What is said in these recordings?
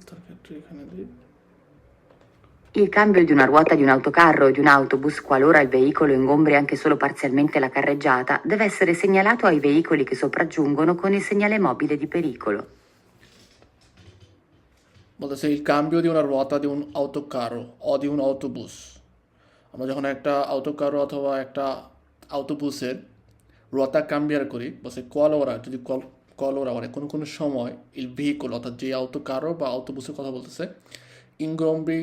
তার ক্ষেত্রে এখানে দিই Il cambio di una ruota di un autocarro o di un autobus, qualora il veicolo ingombri anche solo parzialmente la carreggiata, deve essere segnalato ai veicoli che sopraggiungono con il segnale mobile di pericolo. বলতেছে il cambio di una ruota di un autocarro o di un autobus। আমরা যখন একটা autocarro অথবা একটা autobusের রোতা কাম্বিয়ার করি বলছে কোয়ালোরা যদি কোয়ালোরা মানে কোনো কোনো সময় il veicolo অর্থাৎ যে autocarro বা autobusের কথা বলতেছে ingombri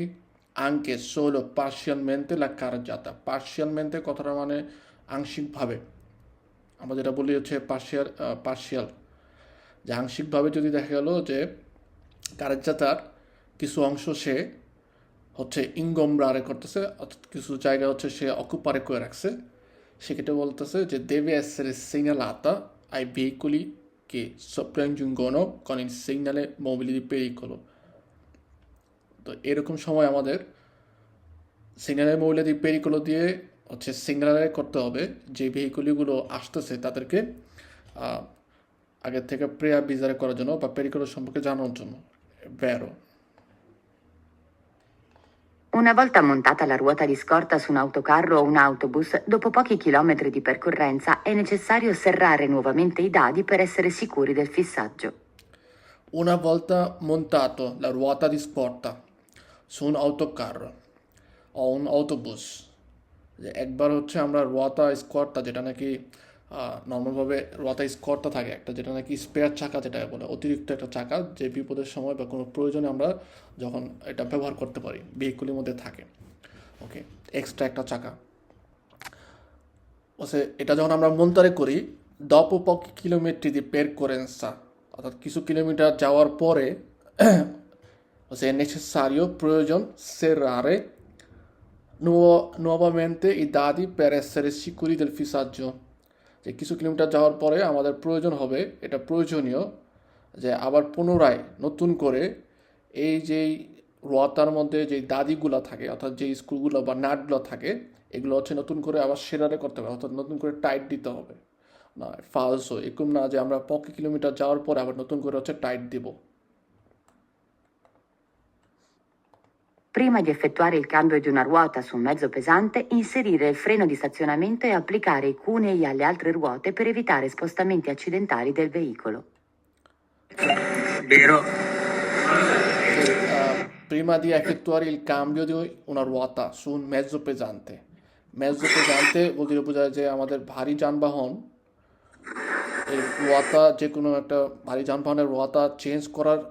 anche solo parzialmente la carreggiata। পার্শিয়ালমেন্টে কথাটা মানে আংশিকভাবে, আমরা যেটা বলি হচ্ছে পার্শিয়াল, যে আংশিকভাবে যদি দেখা গেল যে কারেজ্জাতার কিছু অংশ সে হচ্ছে ইনগম্ব্রারে করতেছে, অর্থাৎ কিছু জায়গা হচ্ছে সে অকুপারে করে রাখছে, সেক্ষেত্রে বলতেছে যে deve essere segnalata ai veicoli che sopraggiungono con il segnale mobile di pericolo। তো এরকম সময় আমাদের সিগন্যালে মবিলে দি পেরিকলো দিয়ে হচ্ছে সিগন্যালে করতে হবে যে ভেহিকুলগুলো আসতেছে তাদেরকে আগের থেকে প্রেয়া বিজারে করার জন্য বা পেরিকলো সম্পর্কে জানানোর জন্য ভ্যারো। Una volta montata la ruota di scorta su un autocarro o un autobus, dopo pochi chilometri di percorrenza è necessario serrare nuovamente i dadi per essere sicuri del fissaggio. Una volta montato la ruota di scorta su un autocarro o un autobus, যে একবার হচ্ছে আমরা রোয়াতা স্কোয়ারটা যেটা নাকি নর্মালভাবে রোয়াতা স্কোয়ারটা থাকে একটা, যেটা নাকি স্পেয়ার চাকা যেটা বলে, অতিরিক্ত একটা চাকা যে বিপদের সময় বা কোনো প্রয়োজনে আমরা যখন এটা ব্যবহার করতে পারি ভেহিকুলের মধ্যে থাকে, ওকে, এক্সট্রা একটা চাকা। ওসে এটা যখন আমরা মন্তারে করি dopo pochi chilometri di percorrenza, অর্থাৎ কিছু কিলোমিটার যাওয়ার পরে è necessario প্রয়োজন serrare nuovamente i dadi per essere sicuri del fissaggio। যে কিছু কিলোমিটার যাওয়ার পরে আমাদের প্রয়োজন হবে, এটা প্রয়োজনীয় যে আবার পুনরায় নতুন করে এই যেই রোয়াতার মধ্যে যেই দাদিগুলো থাকে অর্থাৎ যেই স্ক্রুগুলো বা নাটগুলো থাকে এগুলো হচ্ছে নতুন করে আবার সেরারে করতে হবে, অর্থাৎ নতুন করে টাইট দিতে হবে। না ফালসো এরকম না যে আমরা পকি কিলোমিটার যাওয়ার পরে আবার নতুন করে হচ্ছে টাইট দিব। Prima di effettuare il cambio di una ruota su un mezzo pesante, inserire il freno di stazionamento e applicare i cunei alle altre ruote per evitare spostamenti accidentali del veicolo. Vero. Prima di effettuare il cambio di una ruota su un mezzo pesante, mezzo pesante vuol dire বোঝায় যে আমাদের ভারী যানবাহন এই রোয়াতা যে কোনো একটা ভারী যানবাহনের রোয়াতা চেঞ্জ করার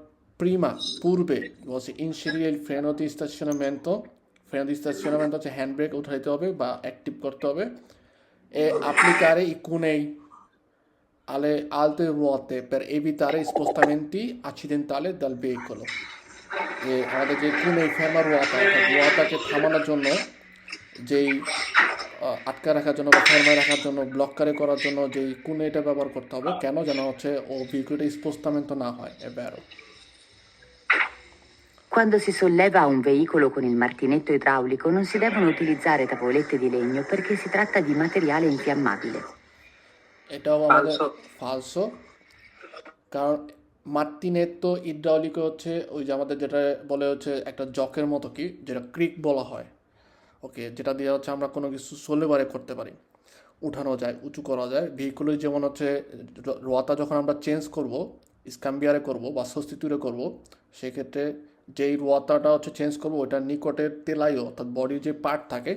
পূর্বে বলছে inserire il freno di stazionamento, হচ্ছে হ্যান্ড ব্রেক উঠাইতে হবে বা অ্যাক্টিভ করতে হবে, e applicare i cunei alle altre ruote per evitare spostamenti accidentali dal veicolo। যে আমাদের যে কুনেই ফেরমা রোয়াতাকে থামানোর জন্য যেই আটকা রাখার জন্য বা ফেরমায় রাখার জন্য ব্লক করার জন্য যেই কুনেটা ব্যবহার করতে হবে, কেন যেন হচ্ছে ও ভেহিকুলটা স্পোস্টামেন্ট না হয় এবারও। Quando si solleva un veicolo con il martinetto idraulico non si devono utilizzare tavolette di legno perché si tratta di materiale infiammabile. এটাও আমাদের ফালসো, কারণ মার্টিনেত্তো ইড্রাউলিকো হচ্ছে ওই যে আমাদের যেটা বলে হচ্ছে একটা জকের মতো কি যেটা ক্রিক বলা হয়, ওকে, যেটা দিয়ে হচ্ছে আমরা কোনো কিছু সোলেবারে করতে পারি, উঠানো যায় উঁচু করা যায় ভেহিকুলে, যেমন হচ্ছে রোয়াতা যখন আমরা চেঞ্জ করব স্ক্যাম্বিয়ারে করব বা সস্তিতুরে করব, সেক্ষেত্রে যেই রোয়াতাটা হচ্ছে চেঞ্জ করব ওইটার নিকটের তেলাইও অর্থাৎ বডির যে পার্ট থাকে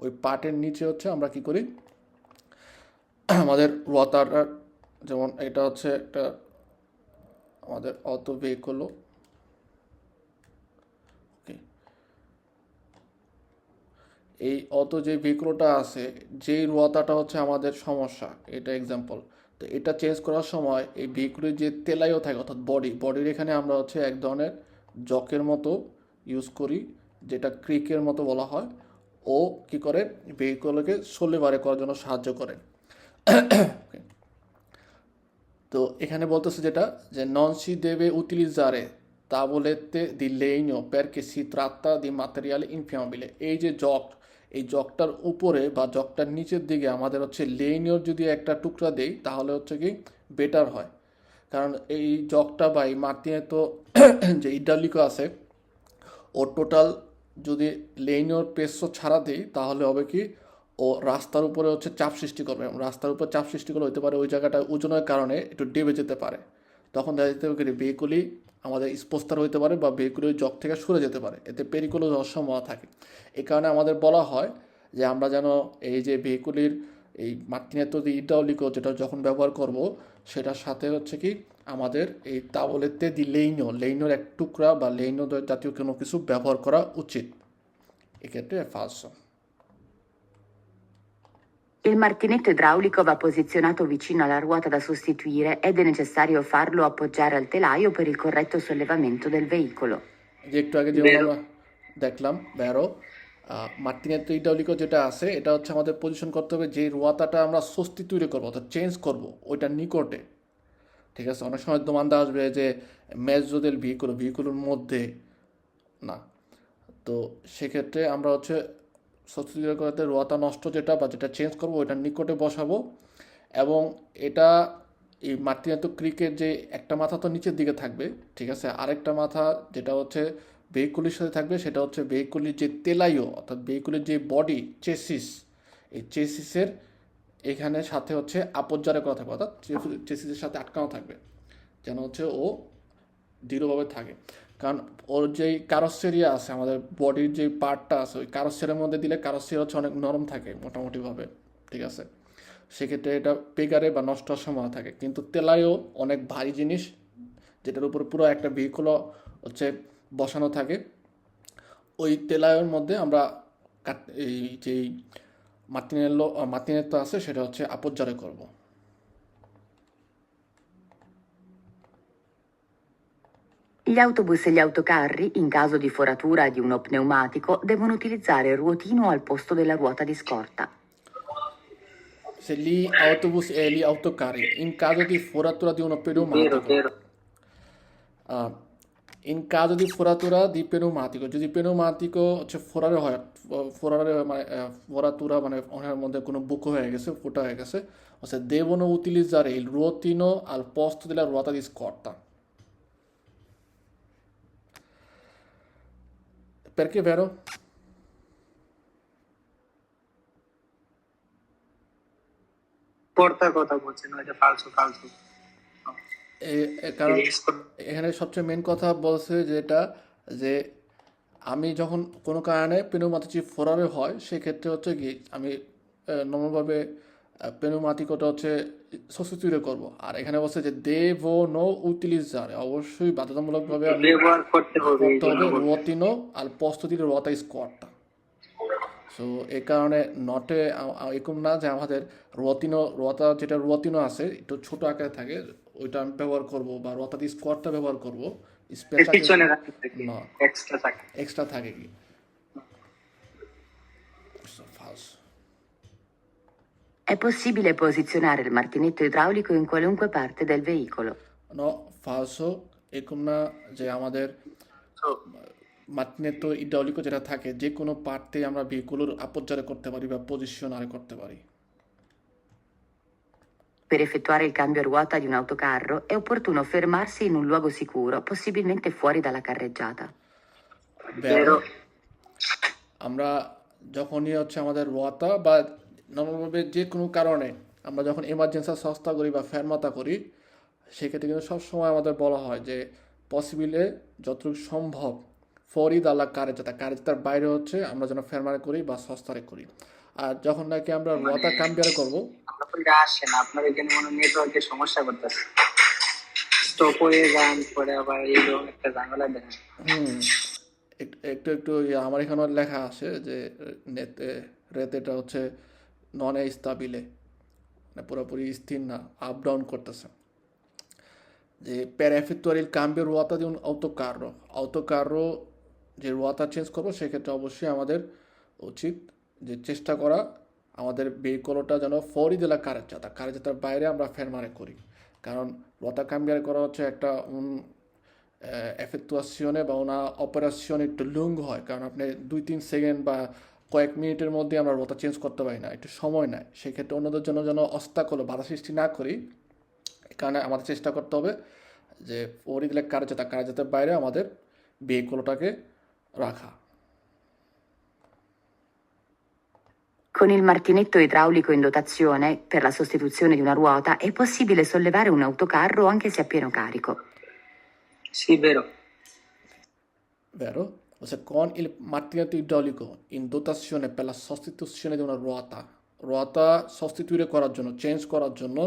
ওই পার্টের নিচে হচ্ছে আমরা কি করি আমাদের রোয়াতাটা, যেমন এটা হচ্ছে একটা আমাদের অটো ভেহিকুল, ওকে, এই অটো যে ভেহিকুলটা আছে যেই রোয়াতাটা হচ্ছে আমাদের সমস্যা, এটা এক্সাম্পল। তো এটা চেঞ্জ করার সময় এই ভেহিকুলের যে তেলাইও থাকে অর্থাৎ বডির এখানে আমরা হচ্ছে এক ধরনের জকের মতো ইউজ করি যেটা ক্রিকের মতো বলা হয়, ও কি করে ভেহিকুলকে সোলেবারে করার জন্য সাহায্য করে। তো এখানে বলতেছে যেটা যে non si deve utilizzare tavolette di legno perché si tratta di materiale infiammabile। এই যে এই জগটার উপরে বা জগটার নিচের দিকে আমাদের হচ্ছে লেইনিওর যদি একটা টুকরা দেই তাহলে হচ্ছে কি বেটার হয়, কারণ এই জগটা বা এই মার্টিনে তো যে ইডালিকো আছে ও টোটাল যদি লেইনোর পেসো ছাড়া দিই তাহলে হবে কি ও রাস্তার উপরে হচ্ছে চাপ সৃষ্টি করবে এবং রাস্তার উপর চাপ সৃষ্টি করলে হতে পারে ওই জায়গাটা ওজনের কারণে একটু ডেবে যেতে পারে, তখন দেখা যেতে পারে ভেহিকুলই আমাদের স্পোস্তার হতে পারে বা ভেহিকুল ওই জগ থেকে সরে যেতে পারে, এতে পেরিকুলও হওয়ার সম্ভাবনা থাকে। এই কারণে আমাদের বলা হয় যে আমরা যেন এই যে ভেহিকুলির এই মার্টিনেতো যে ইড্রাউলিকো যেটা যখন ব্যবহার করব সেটার সাথে হচ্ছে কি আমাদের এই তাবলেতে দি লেইনোর এক টুকরা বা লেইনো জাতীয় কোনো কিছু ব্যবহার করা উচিত, এক্ষেত্রে ফালসো। Il martinetto idraulico va posizionato vicino alla ruota da sostituire ed è necessario farlo appoggiare al telaio per il corretto sollevamento del veicolo. যে একটু আগে যেমন আমরা দেখলাম ব্যারো মার্টিনেতো ইড্রাউলিকো যেটা আছে এটা হচ্ছে আমাদের পজিশন করতে হবে যে রোয়াতাটা আমরা স্বস্তি তৈরি করবো অর্থাৎ চেঞ্জ করবো ওইটার নিকটে, ঠিক আছে। অনেক সময় দোমান্দা আসবে যে মেজোদেল ভিহিকুলের মধ্যে না, তো সেক্ষেত্রে আমরা হচ্ছে সবসিডি করতে রোয়াতা নষ্ট যেটা বা যেটা চেঞ্জ করবো ওইটার নিকটে বসাবো। এবং এটা এই মার্টিনেতো ক্রিকের যে একটা মাথা তো নিচের দিকে থাকবে, ঠিক আছে, আরেকটা মাথা যেটা হচ্ছে ভেহিকুলের সাথে থাকবে সেটা হচ্ছে ভেহিকুলের যে তেলাইও অর্থাৎ ভেহিকুলের যে বডি চেসিস, এই চেসিসের এখানে সাথে হচ্ছে আপজ্জারে করা থাকবে অর্থাৎ চেসিসের সাথে আটকানো থাকবে যেন হচ্ছে ও দৃঢ়ভাবে থাকে। কারণ ওর যেই কারোসেরিয়া আছে আমাদের বডির যে পার্টটা আছে ওই কারোসেরিয়ার মধ্যে দিলে কারোসেরিয়া হচ্ছে অনেক নরম থাকে মোটামুটিভাবে, ঠিক আছে, সেক্ষেত্রে এটা পেগারে বা নষ্ট হওয়ার সম্ভাবনা থাকে। কিন্তু তেলায়ও অনেক ভারী জিনিস যেটার উপরে পুরো একটা ভেহিকুলও হচ্ছে বসানো থাকে, ওই তেলায়ের মধ্যে আমরা এই যেই মার্টিনেতো আছে সেটা হচ্ছে আপজ্জারে করব। Gli autobus e gli autocarri, in caso di foratura di uno pneumatico, devono utilizzare il ruotino al posto della ruota di scorta. Se gli autobus e gli autocarri, in caso di foratura di uno pneumatico, ah, in caso di foratura di pneumatico, যদি pneumatico হচ্ছে ফোরারে হয়, ফোরারে মানে ফোরাতুরা মানে ওনার মধ্যে কোনো বুকো হয়ে গেছে, ফুটা হয়ে গেছে, হচ্ছে devono utilizzare il ruotino al posto della ruota di scorta. Perché è vero? পর্দার কথা বলছেন ওইটা ফালতু ফালতু কারণ এখানে সবচেয়ে মেন কথা বলছে যেটা যে আমি যখন কোনো কারণে পেনুমাতিচি ফোরারে হয় সেক্ষেত্রে হচ্ছে কি আমি নর্মালভাবে পেনুমাতিকোটা হচ্ছে সবস্টিটিউট করবো, আর এখানে বলছে যে দেবো নো উটিলিজার অবশ্যই বাধ্যতামূলকভাবে আমি ব্যবহার করতে হবে করতে হবে রুয়াতিনো আর প্রস্তুতির রুয়াতা স্কোয়াডটা। সো এই কারণে নটে এরকম না যে আমাদের রোয়াতা যেটা রুয়াতিনো আছে একটু ছোট আকারে থাকে ওইটা আমি ব্যবহার করব বা রোয়াতা দিয়ে স্কোয়াডটা ব্যবহার করব, পিছনে রাখতে থাকে না এক্সট্রা থাকে এক্সট্রা থাকে কি ফালস। È possibile posizionare il martinetto idraulico in qualunque parte del veicolo. নো ফালসো, এরকম না যে আমাদের তো মার্টিনেতো ইড্রাউলিকো যেটা থাকে যে কোনো পার্টে আমরা ভেহিকুলোর আপজ্জারে করতে পারি বা পজিশনারে করতে পারি। Per effettuare il cambio a ruota di un autocarro è opportuno fermarsi in un luogo sicuro, possibilmente fuori dalla carreggiata. বেরো আমরা যখনই হচ্ছে আমাদের রোয়াতা বা নর্মালভাবে যে কোনো কারণে আমরা যখন এমার্জেন্সি সস্তা করি বা ফেরমাতা করি সেক্ষেত্রে কিন্তু সবসময় আমাদের বলা হয় যে পসিবিলে যতটুকু সম্ভব ফরিদ আল্লাহ কারেজাতার বাইরে হচ্ছে আমরা যেন ফেরমারে করি বা সস্তারে করি। আর যখন নাকি আমরা রোয়াতা কাম্বিয়ারে করবো আপনার আসে না আপনার এখানে মনে নেটওয়ার্কের সমস্যা করতেছে স্টপ হয়ে যান পরে আবার এইরকম একটা ঝামেলা দেখেন। একটু একটু আমার এখানেও লেখা আছে যে রেতেটা হচ্ছে নন স্টাবিলে মানে পুরোপুরি স্থির না, আপ ডাউন করতেছে। যে per effettuare il cambio ruota di un autocarro যে রোয়াতা চেঞ্জ করবো সেক্ষেত্রে অবশ্যই আমাদের উচিত যে চেষ্টা করা আমাদের ভেহিকলটা যেন ফরি দেলা কারেজাতার বাইরে আমরা ফেরমারে করি, কারণ রোয়াতা কাম্বিয়ার করা হচ্ছে একটা এফেক্টুয়াশনে বা ওনা অপারেশন একটু লুং হয়, কারণ আপনি 2-3 সেকেন্ড বা কয়েক মিনিটের মধ্যে আমরা রোতা চেঞ্জ করতে পারি না, একটু সময় নেয়। সেক্ষেত্রে অন্যদের জন্য যেন অস্তাকল বাধা সৃষ্টি না করি এই কারণে আমাদের চেষ্টা করতে হবে যে fuori delle carreggiate বাইরে আমাদের ভেহিকলটাকে রাখা। Con il martinetto idraulico in dotazione, per la sostituzione di una ruota, è possibile sollevare un autocarro anche se a pieno carico. Sì, vero. Vero? Cioè, con il martinetto idraulico in dotazione per la sostituzione di una ruota sostituire করার জন্য change করার জন্য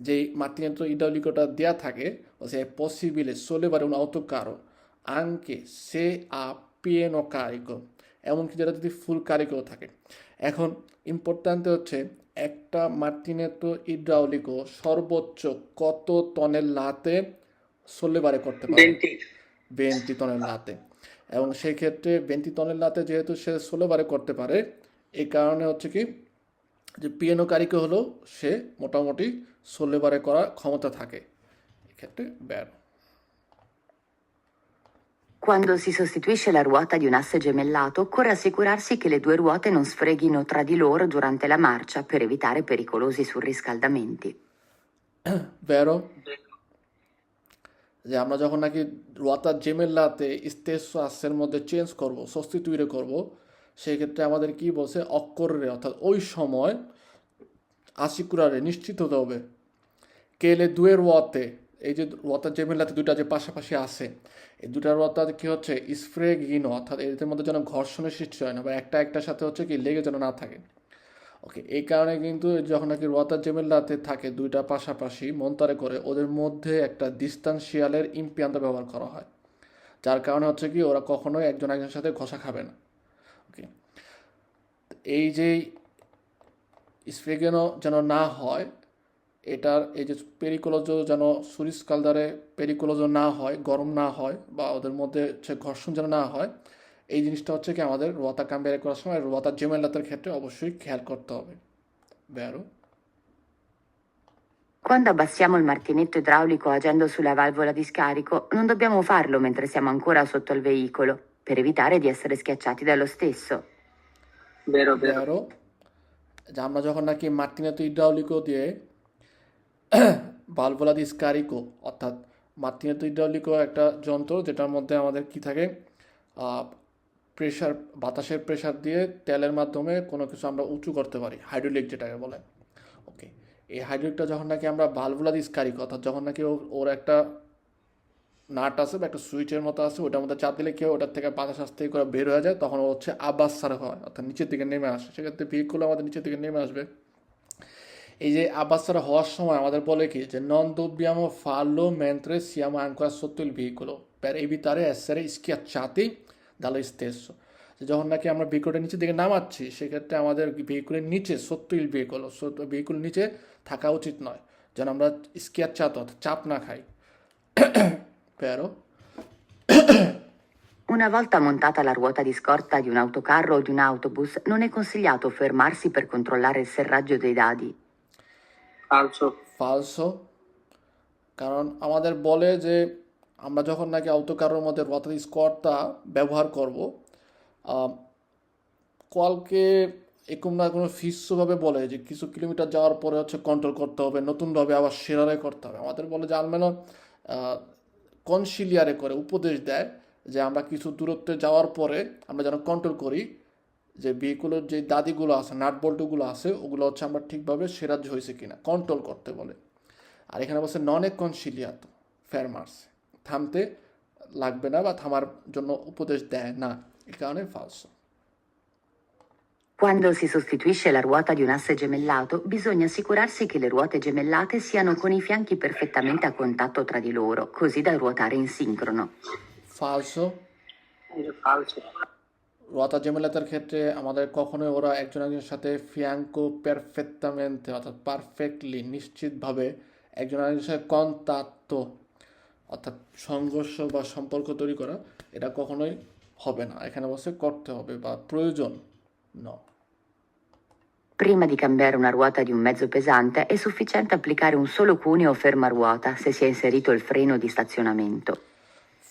যে martinetto idraulicoটা দেয়া থাকে cioè è possibile sollevare un autocarro anche se a pieno carico এমনকি যেটা যদি ফুল কারিকও থাকে। এখন ইম্পর্ট্যান্ট হচ্ছে একটা মার্টিনেটো ইড্রাউলিকো সর্বোচ্চ কত টনেলাতে সোলেবারে করতে পারে? 20. 20 টনেলাতে। এবং সেই ক্ষেত্রে 20 টনেলাতে যেহেতু সে সোলেবারে করতে পারে, এই কারণে হচ্ছে কি যে পিয়ানো কারিকো হলো সে মোটামুটি সোলেবারে করার ক্ষমতা থাকে, এক্ষেত্রে barrow. Quando si sostituisce la ruota di un asse gemellato, occorre assicurarsi che le due ruote non sfreghino tra di loro durante la marcia per evitare pericolosi surriscaldamenti. Vero? যে আমরা যখন নাকি রোয়াতা জেমেল্লাতে স্টেসো আসের মধ্যে চেঞ্জ করব, সবস্টিটিউট করব, সেই ক্ষেত্রে আমাদের কি বলছে অক্করে অর্থাৎ ওই সময় আসিকুরারে নিশ্চিত হতে হবে কেলে দুয়ের রোয়াতে, এই যে রোয়াতা জেমেল্লাতে দুইটা যে পাশাপাশি আছে, এই দুটা রোয়াতা কি হচ্ছে স্ফ্রেগিনো অর্থাৎ এদের মধ্যে যেন ঘর্ষণের সৃষ্টি হয় না বা একটা একটার সাথে হচ্ছে কি লেগে যেন না থাকে। ওকে, এই কারণে কিন্তু যখন নাকি রোয়াতা জেমেল্লাতে থাকে দুইটা পাশাপাশি মন্তারে করে ওদের মধ্যে একটা ডিস্টান্সিয়ালের ইম্পিয়ান্ট ব্যবহার করা হয়, যার কারণে হচ্ছে কি ওরা কখনোই একজন একজনের সাথে ঘষা খাবে না। ওকে, এই যে স্ফ্রেগেনো যেন না হয়, এটার এই যে পেরিকোলজো যেন সুরিস কালদারে পেরিকোলজো না হয়, গরম না হয় বা ওদের মধ্যে হচ্ছে ঘর্ষণ যেন না হয়, এই জিনিসটা হচ্ছে কি আমাদের রোয়াতা কাম্বিয়ারে করার সময় রোয়াতা জেমেল্লাতের ক্ষেত্রে অবশ্যই খেয়াল করতে হবে। Vero? Quando abbassiamo il martinetto idraulico agendo sulla valvola di scarico, non dobbiamo farlo mentre siamo ancora sotto il veicolo, per evitare di essere schiacciati dallo stesso. Vero, vero. Vero? যে আমরা যখন নাকি মার্টিনেতো ইড্রাউলিকো দিয়ে ভালভোলা দি স্কারিকো অর্থাৎ মার্টিনেতো ইড্রাউলিকো একটা যন্ত্র যেটার মধ্যে আমাদের কি থাকে প্রেশার, বাতাসের প্রেশার দিয়ে তেলের মাধ্যমে কোনো কিছু আমরা উঁচু করতে পারি, হাইড্রোলিক যেটাকে বলে। ওকে, এই হাইড্রোলিকটা যখন নাকি আমরা ভালভোলা দি স্কারিকো অর্থাৎ যখন নাকি ওর একটা নাট আছে বা একটা সুইচের মতো আছে, ওটার মধ্যে চাপ দিলে কেউ ওটার থেকে বাতাস আস্তে করে বের হয়ে যায়, তখন ও হচ্ছে আবাসার হয় অর্থাৎ নিচের দিকে নেমে আসে, সেক্ষেত্রে ভেহিকুল আমাদের নিচের দিকে নেমে আসবে। এই যে আবাসার হওয়ার সময় আমাদের বলে কি যে নন dobbiamo farlo mentre siamo ancora sotto il veicolo per evitare essere schiacciati dallo stesso, যে যখন নাকি আমরা ভেহিকুলটা নিচের দিকে নামাচ্ছি সেক্ষেত্রে আমাদের ভেহিকুলের নিচে sotto il veicolo ভেহিকুলের নিচে থাকা উচিত নয়, যেন আমরা schiacciato অর্থাৎ চাপ না খাই। Vero? Una volta montata la ruota di scorta di un autocarro o di un autobus, non è consigliato fermarsi per controllare il serraggio dei dadi. Falso. ফালসো, কারণ আমাদের বলে যে আমরা যখন নাকি অটোকারের মধ্যে রোয়াতা স্কোয়ারটা ব্যবহার করব, কলকে এরকম না কোনো ফিসভাবে বলে যে কিছু কিলোমিটার যাওয়ার পরে হচ্ছে কন্ট্রোল করতে হবে, নতুনভাবে আবার সেরারে করতে হবে। আমাদের বলে যে আলমেনো কনসিলিয়ারে করে উপদেশ দেয় যে আমরা কিছু দূরত্বে যাওয়ার পরে আমরা যেন কন্ট্রোল করি যে ভেহিকুলের যে দাদিগুলো আছে, নাট বল্টুগুলো আছে, ওগুলো হচ্ছে আমরা ঠিকভাবে সেরাজ হয়েছে কিনা কন্ট্রোল করতে বলে। আর এখানে বলছে নন এ কনসিলিয়াতো ফেরমার্স, থামতে লাগবে না বা থামার জন্য উপদেশ দেয় না, এই কারণে ফালসো। Quando si sostituisce la ruota di un asse gemellato, bisogna assicurarsi che le ruote gemellate siano con i fianchi perfettamente a contatto tra di loro, così da ruotare in sincrono. ফালসো, Falso. রোয়াতা জেমেলাতের ক্ষেত্রে আমাদের কখনোই ওরা একজন একজনের সাথে ফিয়াঙ্কো পারফেক্টামেন্টে অর্থাৎ perfectly নিশ্চিতভাবে একজন একজনের সাথে কন্তাত্ত অর্থাৎ সংঘর্ষ বা সম্পর্ক তৈরি করা, এটা কখনোই হবে না, এখানে বসে করতে হবে বা প্রয়োজন ন। Prima di cambiare una ruota di un mezzo pesante è sufficiente applicare un solo cuneo fermaruota se si è inserito il freno di stazionamento.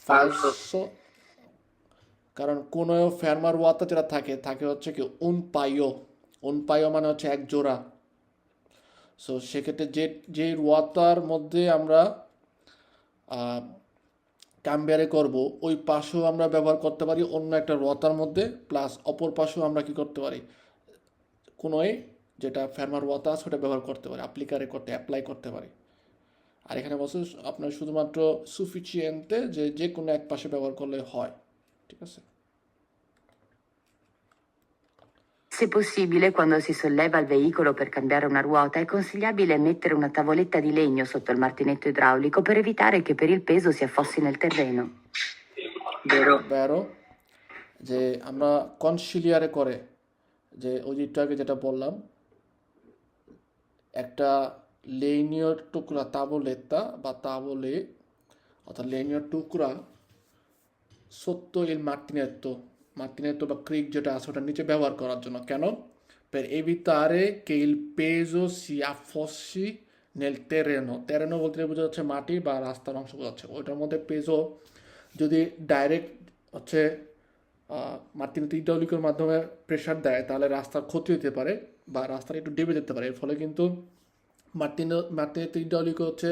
ফালসো, কারণ কোনো ফেরমার ওয়াতা যেটা থাকে থাকে হচ্ছে কি উন পাইও মানে হচ্ছে এক জোড়া, সো সেক্ষেত্রে যে রোয়াতার মধ্যে আমরা ক্যাম্বিয়ারে করব ওই পাশেও আমরা ব্যবহার করতে পারি অন্য একটা রোয়াতার মধ্যে, প্লাস অপর পাশেও আমরা কি করতে পারি, কোনোই যেটা ফেরমার রোয়াতা আছে ওটা ব্যবহার করতে পারি, অ্যাপ্লাই করতে পারি। আর এখানে বলছে আপনার শুধুমাত্র সুফিচিয়েন্তে যে কোনো এক পাশে ব্যবহার করলে হয়, ঠিক আছে। Se possibile, quando si solleva il veicolo per cambiare una ruota, è consigliabile mettere una tavoletta di legno sotto il martinetto idraulico per evitare che per il peso si affossi nel terreno. বেরো barrow যে আমরা কনসিলিয়ারে করে যে ওই একটু আগে যেটা বললাম, একটা লেনীয় টুকরা তাবোলেত্তা বা তাবোলে অর্থাৎ লেনীয় টুকরা sotto il martinetto বা ক্রিক যেটা আছে ওটার নিচে ব্যবহার করার জন্য। কেন? per evitare che il peso si affossi nel terreno। terreno বলতে বোঝা যাচ্ছে মাটি বা রাস্তার অংশ বোঝাচ্ছে। ওইটার মধ্যে পেজো যদি ডাইরেক্ট হচ্ছে মার্টিনেটো ইড্রাউলিকের মাধ্যমে প্রেশার দেয় তাহলে রাস্তার ক্ষতি হতে পারে বা রাস্তাটা একটু ডেবে যেতে পারে। এর ফলে কিন্তু মার্টিনেটো ইড্রাউলিক হচ্ছে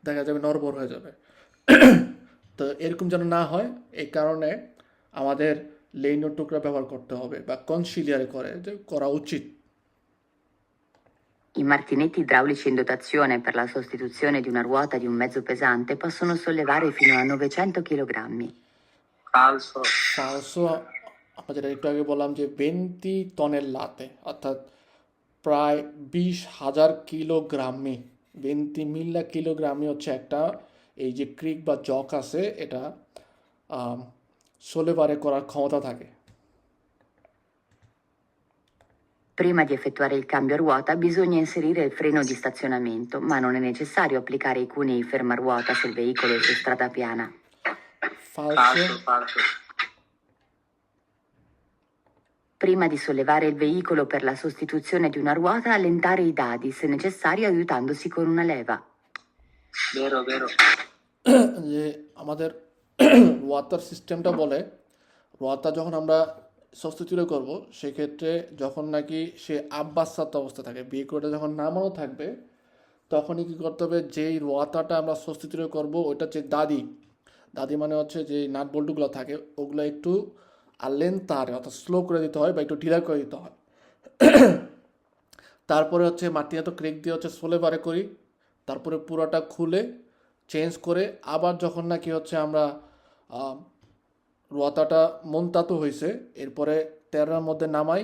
দেখা যাবে নড়বড় হয়ে যাবে। তো এরকম যেন না হয় এই কারণে আমাদের লেইনো টুকরা ব্যবহার করতে হবে বা কনসিলিয়ারে করা উচিত। I martinetti idraulici in dotazione per la sostituzione di una ruota di un mezzo pesante possono sollevare fino a 900 kg. ফালসো ফালসো আমরা যেটা একটু আগে বললাম যে 20 tonnellate অর্থাৎ প্রায় 20,000 কিলোগ্রামই, 20,000 কিলোগ্রামই হচ্ছে একটা এই যে ক্রিক বা জক আছে এটা সোলেবারে করার ক্ষমতা থাকে। Prima di effettuare il cambio ruota bisogna inserire il freno di stazionamento, ma non è necessario applicare i cunei fermaruota se il veicolo è su strada piana. ফালসো ফালসো Prima di sollevare il veicolo per la sostituzione di una ruota, allentare i dadi, se necessario aiutandosi con una leva. বেরো যে আমাদের water সিস্টেমটা বলে রোয়াতা যখন আমরা substitute করব সেক্ষেত্রে যখন নাকি সে আব্বাসাত অবস্থা থাকে ভেহিকলটা যখন নামানো থাকবে তখনই কী করতে হবে, যেই রোয়াতাটা আমরা সাবস্টিটিউট করব ওইটা হচ্ছে দাদি মানে হচ্ছে যে নাট বল্টুগুলো থাকে ওগুলো একটু আলেন্তারে অর্থাৎ স্লো করে দিতে হয় বা একটু ঢিলা করে দিতে হয়। তারপরে হচ্ছে মাটিয়া তো ক্রেক দিয়ে হচ্ছে সোলেবারে করি, তারপরে পুরোটা খুলে চেঞ্জ করে আবার যখন নাকি হচ্ছে আমরা রোয়াতাটা মনতাতো হয়েছে এরপরে তেরার মধ্যে নামাই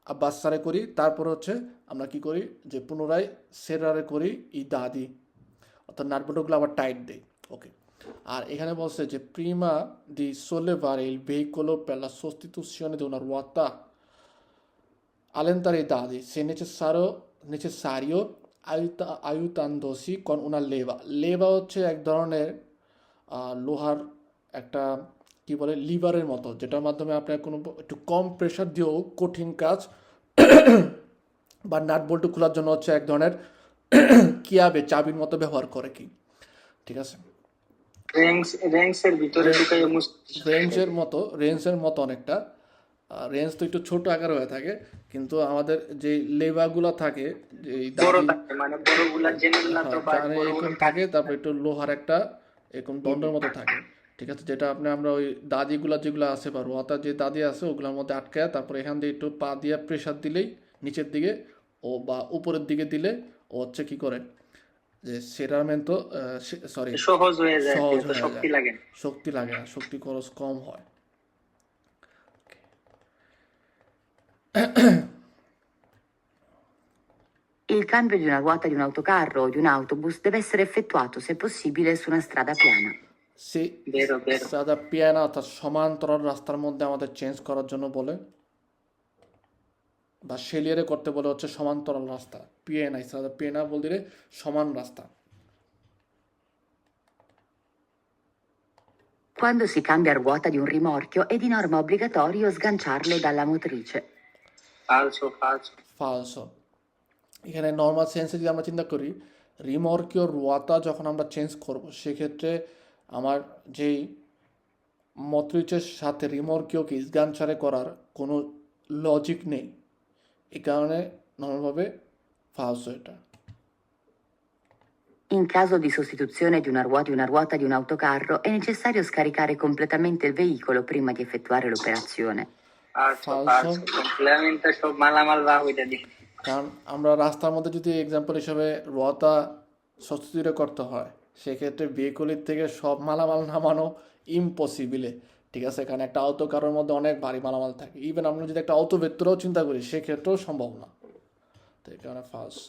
বাসারে করি, তারপরে হচ্ছে আমরা কি করি যে পুনরায় সেরারে করি দাদি অর্থাৎ নাটবল্টুগুলো আবার টাইট দিই। ওকে, আর এখানে বলছে যে prima di sollevare il veicolo per la sostituzione di una ruota allentare i dadi se necessario aiutandosi con una leva হচ্ছে এক ধরনের লোহার একটা কি বলে লিভারের মতো, যেটার মাধ্যমে আপনার কোনো একটু কম প্রেশার দিয়েও কঠিন কাজ বা নাট বল্টু খোলার জন্য হচ্ছে এক ধরনের কিয়াবে চাবির মতো ব্যবহার করে কি, ঠিক আছে। রেঞ্জের ভিতরে ঢুকাই রেঞ্জের মতো অনেকটা, রেঞ্জ তো একটু ছোট আকার হয়ে থাকে কিন্তু আমাদের যে লেবাগুলো থাকে যে বড় থাকে মানে বড়গুলা জেনারেল না তো এরকম থাকে, তারপর একটু লোহার একটা এরকম দণ্ডের মতো থাকে, ঠিক আছে, যেটা আমরা ওই দাদিগুলা যেগুলো আছে বা রোয়াতার যে দাদি আছে ওগুলোর মধ্যে আটকায় তারপর এখান দিয়ে একটু পা দিয়ে প্রেশার দিলেই নিচের দিকে ও বা উপরের দিকে দিলে ও হচ্ছে কি করে যে সেরামেন্টো সহজ হয়ে যায়, শক্তি লাগে না, শক্তি খরচ কম হয়। Il cambio di una ruota di un autocarro o di un autobus deve essere effettuato, se possibile, su una strada piana. বেরো সাদা পিয়ানা অর্থাৎ সমান্তরাল রাস্তার মধ্যে আমাদের চেঞ্জ করার জন্য বলে বা শেলিয়ারে করতে বলে হচ্ছে সমান্তরাল রাস্তা, পিয়ানা সাদা পিয়ানা বলতে সমান রাস্তা। Quando si cambia ruota di un rimorchio è di norma obbligatorio sganciarlo dalla motrice. ফালসো এখানে নর্মাল সেন্সে যদি আমরা চিন্তা করি রিমর্কিও রোয়াতা যখন আমরা চেঞ্জ করব সেক্ষেত্রে আমার যেই মটরিচের সাথে রিমর্কিওকে স্গানচারে করার কোনো লজিক নেই, এই কারণে নর্মালভাবে ফালসো এটা। In caso di sostituzione di una ruota di un autocarro, è necessario scaricare completamente il veicolo prima di effettuare l'operazione. falso Falso. falso কমপ্লিটমেন্টটা সব মালামাল রাখ ওইটা দিয়ে কারণ আমরা রাস্তার মধ্যে যদি এক্সাম্পল হিসেবে রোয়াতা সাবস্টিটিউট করতে হয়, সেক্ষেত্রে ভেহিকলের থেকে সব মালামাল নামানো ইম্পসিবলে। ঠিক আছে, কারণ একটা অটো কারোর মধ্যে অনেক ভারী মালামাল থাকে। ইভেন আমরা যদি একটা অটো ভেতরেও চিন্তা করি, সেক্ষেত্রেও সম্ভব না। তো এই কারণে ফালস।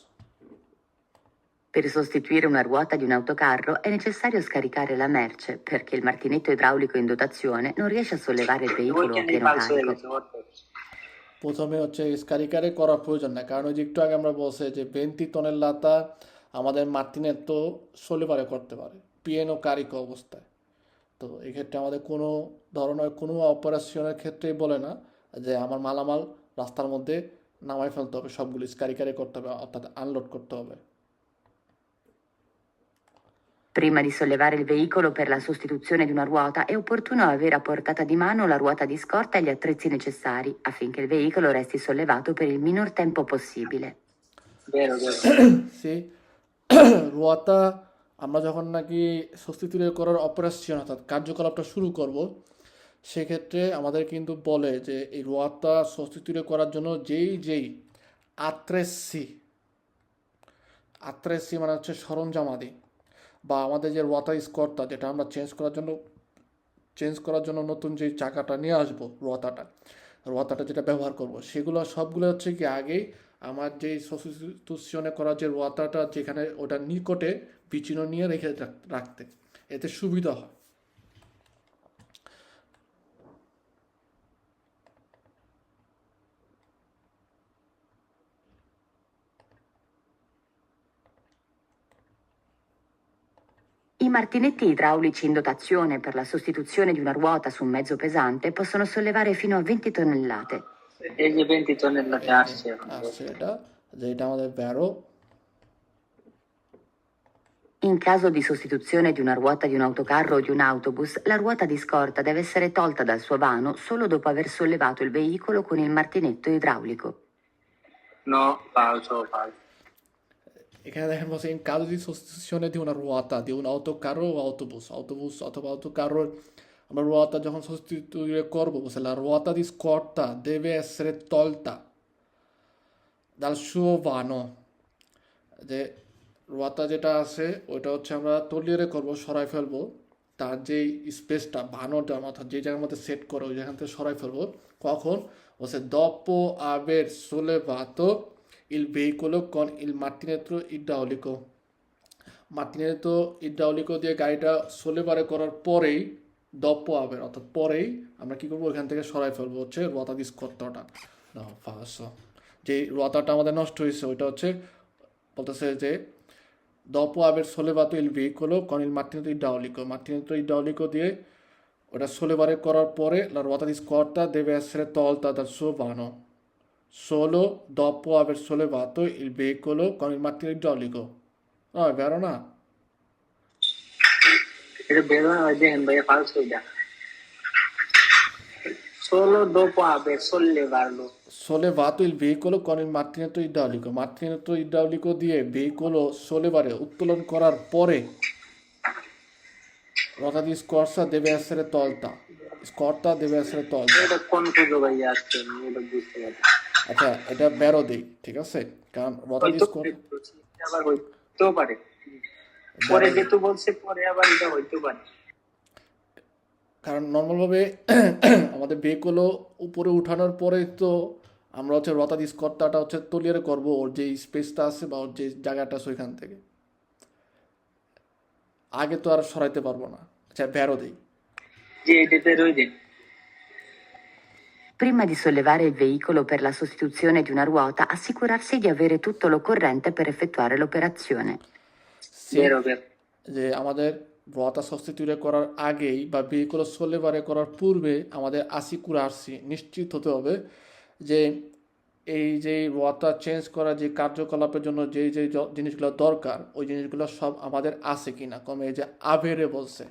Per sostituire una ruota di un autocarro è necessario scaricare la merce perché il martinetto idraulico in dotazione non riesce a sollevare il veicolo a ওইখানেই pieno ফালস হয়ে carico. গেছে ওর। প্রথমে হচ্ছে স্কারিকারে করার প্রয়োজন না, কারণ ওই যে একটু আগে আমরা বলছি যে 20 টনের লাতা আমাদের মার্টিনের তো সলিভারে করতে পারে পিএনও কারিক অবস্থায়। তো এক্ষেত্রে আমাদের কোনো ধরনের কোনো অপারেশনের ক্ষেত্রেই বলে না যে আমার মালামাল রাস্তার মধ্যে নামাই ফেলতে হবে, সবগুলো স্কারিকারে করতে হবে, অর্থাৎ আনলোড করতে হবে। Prima di sollevare il veicolo per la sostituzione di una ruota è opportuno avere a portata di mano la ruota di scorta e gli attrezzi necessari affinché il veicolo resti sollevato per il minor tempo possibile. বেরো বেরো C রোয়াতা আমরা যখন নাকি substitute করার operation অর্থাৎ কার্যকলাপটা শুরু করব, সেক্ষেত্রে আমাদের কিন্তু বলে যে এই রোয়াতা সাবস্টিটিউট করার জন্য যেই আত্রেসি আত্রেসি মানে হচ্ছে সরঞ্জামাদি, বা আমাদের যে রোয়াতা স্কর্তা যেটা আমরা চেঞ্জ করার জন্য নতুন যে চাকাটা নিয়ে আসবো, রোয়াতাটা যেটা ব্যবহার করব, সেগুলো সবগুলো হচ্ছে কি আগেই আমার যে সাবস্টিটিউশনে করা যে রোয়াতাটা যেখানে ওটা নিকটে বিচ্ছিন্ন নিয়ে রেখে রাখতে, এতে সুবিধা হয়। I martinetti idraulici in dotazione per la sostituzione di una ruota su un mezzo pesante possono sollevare fino a 20 tonnellate. এই যে 20 টনের লাতে আসছে এখন। আসছে এটা যে এটা আমাদের barrow. In caso di sostituzione di una ruota di un autocarro o di un autobus, la ruota di scorta deve essere tolta dal suo vano solo dopo aver sollevato il veicolo con il martinetto idraulico. No falso falso এখানে দেখেন বলছে in caso di sostituzione di una ruota di un autocarro o autobus অথবা autocarro, আমরা রুয়াতা যখন sostituire করবো, বলছে la ruota di scorta deve essere tolta dal suo vano, যে রুয়াতা যেটা আছে ওইটা হচ্ছে আমরা তলিয়ে করবো, সরাই ফেলবো তার যেই স্পেসটা ভানোটা অর্থাৎ যে জায়গার মধ্যে সেট করে ওই জায়গা থেকে সরাই ফেলবো। কখন? বলছে dopo aver sollevato il veicolo con il martinetto idraulico দিয়ে গাড়িটা সোলেভারে করার পরেই dopo aver অর্থাৎ পরেই আমরা কি করবো, এখান থেকে সরাই ফেলবো হচ্ছে রোয়াতা দি স্কর্তাটা। যে রোয়াতাটা আমাদের নষ্ট হয়েছে ওইটা হচ্ছে বলতেছে যে dopo aver sollevato il veicolo con il martinetto idraulico দিয়ে ওটা সোলেভারে করার পরে la ruota di scorta deve essere tolta dal suo vano solo dopo aver sollevato il veicolo con il martello idraulico. No, è vero না? এটা বেরো না, ওই দেখেন ভাই falso এটা solo dopo aver sollevato Sollevato il veicolo con il martinetto idraulico দিয়ে veicolo sollevare উত্তোলন করার পরে ruota di scorta deve essere tolta. এটা কনফিউজ ভাই আসছে আমি এটা বুঝতে পারছি। আচ্ছা, এটা বেরো দেই, ঠিক আছে, কারণ ruota di হয়তো scorta আবার হইতেও পারে, পরে যেহেতু বলছে পরে আবার এটা হইতে পারে। কারণ নর্মালভাবে আমাদের বেকগুলো উপরে উঠানোর পরে তো আমরা হচ্ছে রতা দি স্কর্তাটা হচ্ছে তলিয়ে করবো ওর যে স্পেসটা আছে বা ওর যে জায়গাটা আছে ওইখান থেকে, আগে তো আর সরাইতে পারবো না। আচ্ছা, বেরো দেই। যে এটা বেরোই দিন। Prima di sollevare il veicolo per la sostituzione di una ruota, assicurarsi di avere tutto l'occorrente per effettuare l'operazione. বেরো বেরো যে আমাদের রতা সাবস্টিটিউট করার আগেই বা ভেহিকুলো সোলেভারে করার পূর্বে আমাদের আসিকুরারসি নিশ্চিত হতে হবে যে এই যে রতা চেঞ্জ করা যে কার্যকলাপের জন্য যে জিনিসগুলো দরকার ওই জিনিসগুলো সব আমাদের আছে কিনা। কমে এই যে আভেরে বলছে,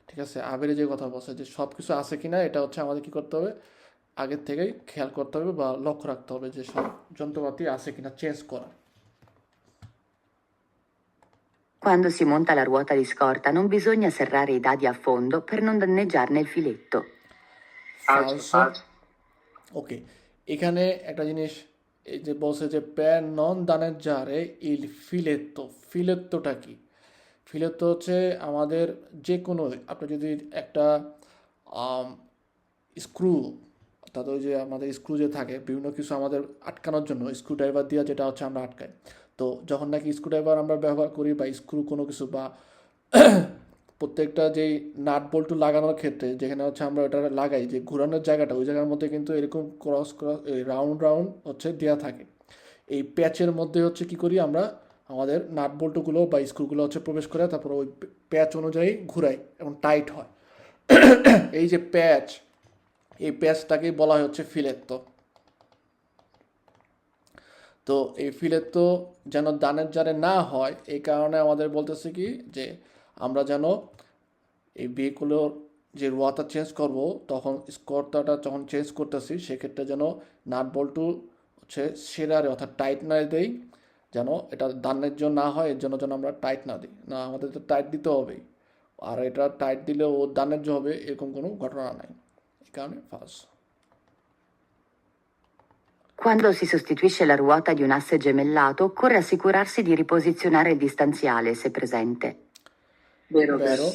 ঠিক আছে, আভেরে যে কথা বলছে যে সব কিছু আছে কিনা, এটা হচ্ছে আমাদের কি করতে হবে, আগের থেকেই খেয়াল করতে হবে বা লক্ষ্য রাখতে হবে যে সব যন্ত্রপাতি আছে কিনা চেঞ্জ করা। Quando si monta la ruota di scorta non bisogna serrare i dadi a fondo per non danneggiarne il filetto. falso, ফালসো। falso. ওকে, এখানে একটা জিনিস এই যে বলছে যে প্যার নন দানেজ্জারে ইল ফিলেত্তো। ফিলেত্তোটা কি? ফিলেত্তো হচ্ছে আমাদের যে কোনো, আপনি যদি একটা স্ক্রু, অর্থাৎ ওই যে আমাদের স্ক্রু যে থাকে বিভিন্ন কিছু আমাদের আটকানোর জন্য স্ক্রু ড্রাইভার দিয়ে যেটা হচ্ছে আমরা আটকাই। তো যখন নাকি স্ক্রু ড্রাইভার আমরা ব্যবহার করি বা স্ক্রু কোনো কিছু বা প্রত্যেকটা যেই নাট বল্টু লাগানোর ক্ষেত্রে যেখানে হচ্ছে আমরা ওটা লাগাই, যে ঘোরানোর জায়গাটা ওই জায়গার মধ্যে কিন্তু এরকম ক্রস ক্রস রাউন্ড রাউন্ড হচ্ছে দেওয়া থাকে। এই প্যাচের মধ্যে হচ্ছে কি করি আমরা আমাদের নাট বল্টুগুলো বা স্ক্রুগুলো হচ্ছে প্রবেশ করে তারপর ওই প্যাচ অনুযায়ী ঘুরাই এবং টাইট হয়। এই যে প্যাচ, এই প্যাচটাকেই বলা হয় হচ্ছে ফিলেত্তো। তো এই ফিলেত্তো যেন দানের জারে না হয় এই কারণে আমাদের বলতেছে কি যে আমরা যেন এই ভেহিকুলোর যে রোয়াটা চেঞ্জ করব তখন স্কর্তাটা যখন চেঞ্জ করতেছি সেক্ষেত্রে যেন নাট বল্টু হচ্ছে সেরারে অর্থাৎ টাইট না দেই, যেন এটা দানের জন্য না হয়, এর জন্য যেন আমরা টাইট না দিই। না, আমাদের তো টাইট দিতে হবেই, আর এটা টাইট দিলে ও দানের হবে এরকম কোনো ঘটনা নাই, এই কারণে first. Quando si sostituisce la ruota di un asse gemellato, occorre assicurarsi di riposizionare il distanziale, se presente. Vero, বেরো vero.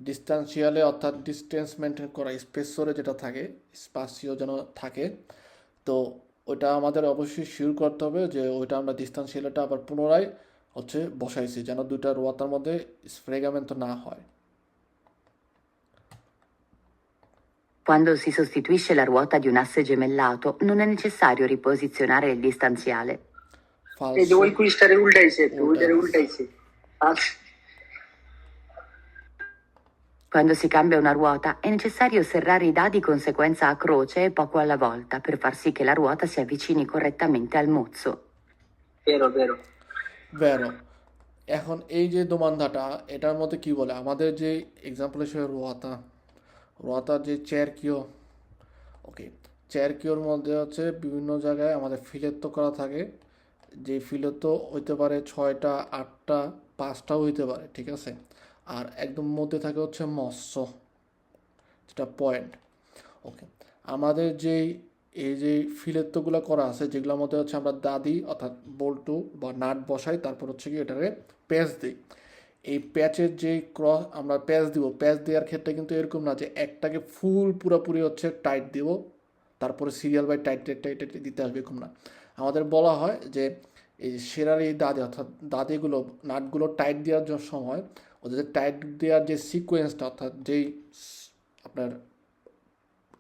ডিস্টেন্সিয়ালে অর্থাৎ ডিস্টেন্স মেনটেন করা, স্পেসরে যেটা থাকে স্পাসিও যেন থাকে। তো ওইটা আমাদের অবশ্যই শিওর করতে হবে যে ওইটা আমরা ডিস্টেন্সিয়ালটা আবার পুনরায় হচ্ছে বসাইছি যেন দুইটা রোয়াতার মধ্যে স্ফ্রেগামেন্ট না হয়। Quando si sostituisce la ruota di un asse gemellato, non è necessario riposizionare il distanziale. এই যে ফালসো। ওই কুইজটারে উল্টাইছে, একটু উল্টা ওইটারে উল্টাইছে। Falso. Quando si cambia una ruota è necessario serrare i dadi con sequenza a croce e poco alla volta per far sì che la ruota si avvicini correttamente al mozzo. Vero, vero. বেরো। এখন এই যে দোমান্ধাটা এটার মধ্যে কি বলে আমাদের যে এক্সাম্পল হিসেবে রোয়াতা, রোয়াতার যে চেরকিও, ওকে, চেরকিওর মধ্যে হচ্ছে বিভিন্ন জায়গায় আমাদের ফিলেত্তো করা থাকে, যে ফিলেত্তো হইতে পারে 6টা 8টা 5টাও হইতে পারে, ঠিক আছে। আর একদম মধ্যে থাকে হচ্ছে মৎস্য, যেটা পয়েন্ট। ওকে, আমাদের যেই এই যে ফিলেত্তোগুলো করা আছে যেগুলোর মধ্যে হচ্ছে আমরা দাদি অর্থাৎ বল্টু বা নাট বসাই তারপর হচ্ছে কি এটাকে প্যাচ দিই। এই প্যাচের যে ক্রস আমরা প্যাচ দিব, প্যাচ দেওয়ার ক্ষেত্রে কিন্তু এরকম না যে একটাকে ফুল পুরোপুরি হচ্ছে টাইট দিব তারপরে serial by tight tight tight tight দিতে আসবে, এরকম না। আমাদের বলা হয় যে এই সেরার এই দাদি অর্থাৎ দাদিগুলো নাটগুলো টাইট দেওয়ার সময় ওদের টাইট দেওয়ার যে সিকোয়েন্সটা অর্থাৎ যেই আপনার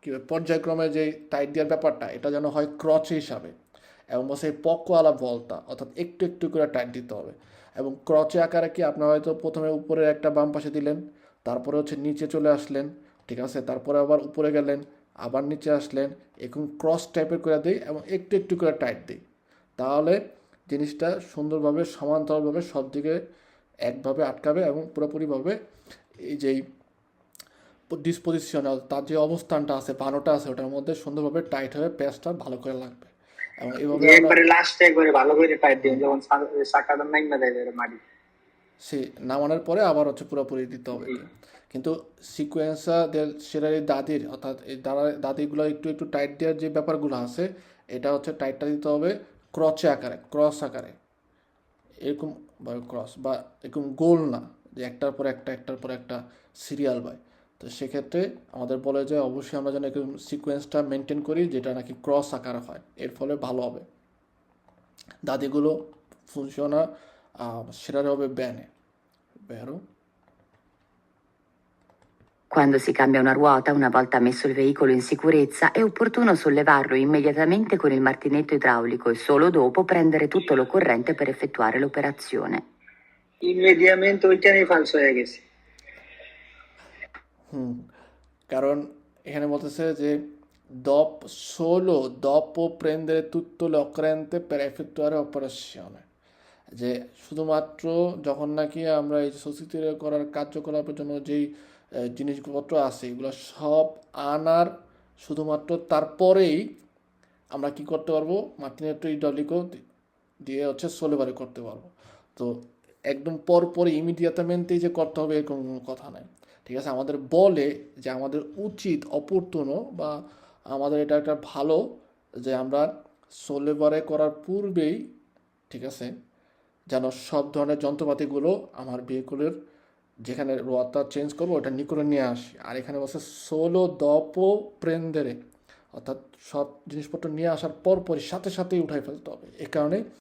কী পর্যায়ক্রমে যে টাইট দেওয়ার ব্যাপারটা এটা যেন হয় ক্রচ হিসাবে, এবং সেই পকওয়ালা বলটা অর্থাৎ একটু একটু করে টাইট দিতে হবে। এবং ক্রচে আকারে কি আপনার হয়তো প্রথমে উপরের একটা বাম পাশে দিলেন, তারপরে হচ্ছে নিচে চলে আসলেন, ঠিক আছে, তারপরে আবার উপরে গেলেন, আবার নিচে আসলেন, এরকম ক্রস টাইপের করে দিই এবং একটু একটু করে টাইট দিই। তাহলে জিনিসটা সুন্দরভাবে সমান্তরালভাবে সব দিকে একভাবে আটকাবে এবং পুরোপুরিভাবে এই যেই ডিসপোজিশন তার যে অবস্থানটা আছে বানোটা আছে ওটার মধ্যে সুন্দরভাবে টাইট হয়ে প্যাচটা ভালো করে লাগবে। এবং এইভাবে যে আমরা একবারে লাস্টে একবারে ভালো করে টাইট দিন, যখন চাকাটা নাইমা দেয় মাটি। সে নামানোর পরে আবার হচ্ছে পুরোপুরি দিতে হবে। কিন্তু সিকোয়েন্সা সেটার এই দাদির অর্থাৎ এই দাদিগুলো একটু একটু টাইট দেওয়ার যে ব্যাপারগুলো আছে এটা হচ্ছে টাইটটা দিতে হবে ক্রচে আকারে, ক্রস আকারে, এরকম বা ক্রস বা এরকম গোল না যে একটার পর একটা একটার পর একটা সিরিয়াল বাই। তো সেক্ষেত্রে আমাদের বলে যে অবশ্যই আমরা যেন এরকম সিকোয়েন্সটা মেনটেন করি যেটা নাকি ক্রস আকার হয়, এর ফলে ভালো হবে। দাদিগুলো ফুনশনা সেটারে হবে bene, vero? Quando si cambia una ruota, una volta messo il veicolo in sicurezza, è opportuno sollevarlo immediatamente con il martinetto idraulico e solo dopo prendere tutto l'occorrente per effettuare l'operazione. Immediately ওইখানেই ফালস হয়ে গেছে। কারণ এখানে বলতেছে যে solo dopo prendere tutto l'occorrente per effettuare operazione, যে শুধুমাত্র যখন নাকি আমরা এই সচিত্র করার কার্যকলাপের জন্য যেই জিনিসপত্র আছে এগুলো সব আনার শুধুমাত্র তারপরেই আমরা কি করতে পারবো, মার্টিনেটো ইডলিকো দিয়ে হচ্ছে সোলেবারে করতে পারবো। তো একদম পরপরই ইমিডিয়েটামেন্টেই যে করতে হবে এরকম কোনো কথা নাই। ঠিক আছে, আমাদের বলে যে আমাদের উচিত অপরতুন বা আমাদের এটা একটা ভালো যে আমরা সোলেবারে করার পূর্বেই, ঠিক আছে, যেন সব ধরনের যন্ত্রপাতিগুলো আমার ভেহিকুলের যেখানে রোয়াতা চেঞ্জ করবো ওটা নিকরে নিয়ে আসি। আর এখানে বলছে সোলো দপো প্রেন্দেরে, অর্থাৎ সব জিনিসপত্র নিয়ে আসার পরপরই সাথে সাথেই উঠাই ফেলতে হবে। এ কারণে